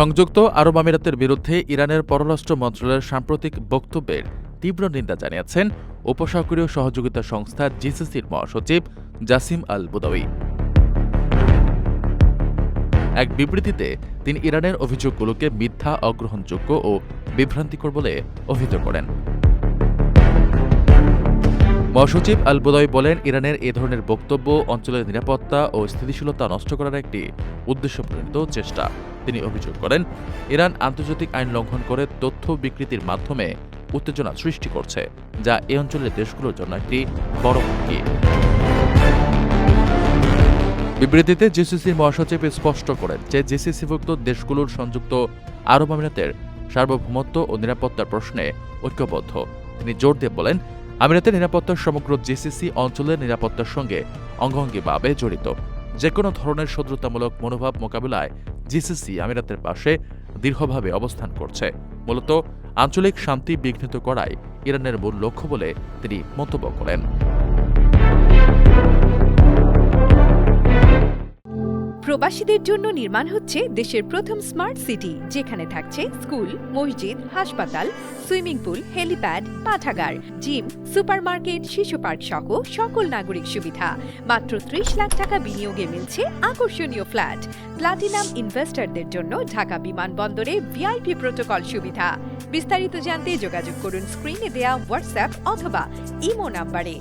সংযুক্ত আরব আমিরাতের বিরুদ্ধে ইরানের পররাষ্ট্র মন্ত্রণালয়ের সাম্প্রতিক বক্তব্যের তীব্র নিন্দা জানিয়েছেন উপসাগরীয় সহযোগিতা সংস্থা জিসিসির মহাসচিব জাসিম আল বুদাউই। এক বিবৃতিতে তিনি ইরানের অভিযোগগুলোকে মিথ্যা, অগ্রহণযোগ্য ও বিভ্রান্তিকর বলে অভিহিত করেন। মহাসচিব আল বুদাউই বলেন, ইরানের এ ধরনের বক্তব্য অঞ্চলের নিরাপত্তা ও স্থিতিশীলতা নষ্ট করার একটি উদ্দেশ্যপ্রণীত চেষ্টা। তিনি অভিযোগ করেন, ইরান আন্তর্জাতিক আইন লঙ্ঘন করে তথ্য বিকৃতির মাধ্যমে উত্তেজনা সৃষ্টি করছে, যা এ অঞ্চলের দেশগুলোর জন্য একটি বড় হুমকি। বিবৃতিতে জিসিসির মহাসচিব স্পষ্ট করেন যে জিসিসিভুক্ত দেশগুলোর সংযুক্ত আরব আমিরাতের সার্বভৌমত্ব ও নিরাপত্তার প্রশ্নে ঐক্যবদ্ধ। তিনি জোর দিয়ে বলেন, আমিরাতের নিরাপত্তার সমগ্র জিসিসি অঞ্চলের নিরাপত্তার সঙ্গে অঙ্গাঙ্গিভাবে জড়িত। যেকোনো ধরনের শত্রুতামূলক মনোভাব মোকাবিলায় জিসিসি আমিরাতের পাশে দৃঢ়ভাবে অবস্থান করছে। মূলত আঞ্চলিক শান্তি বিঘ্নিত করাই ইরানের মূল লক্ষ্য বলে তিনি মন্তব্য করেন। প্রবাসীদের জন্য নির্মাণ হচ্ছে দেশের প্রথম স্মার্ট সিটি, যেখানে থাকছে স্কুল, মসজিদ, হাসপাতাল, সুইমিং পুল, হেলিপ্যাড, পাঠাগার, জিম, সুপারমার্কেট, শিশু পার্ক সহ সকল নাগরিক সুবিধা। মাত্র ৩০ লাখ টাকা বিনিয়োগে মিলছে আকর্ষণীয় ফ্ল্যাট। প্লাটিনাম ইনভেস্টরদের জন্য ঢাকা বিমানবন্দরে ভিআইপি প্রোটোকল সুবিধা। বিস্তারিত জানতে যোগাযোগ করুন স্ক্রিনে দেয়া হোয়াটসঅ্যাপ অথবা ইমো নাম্বারে।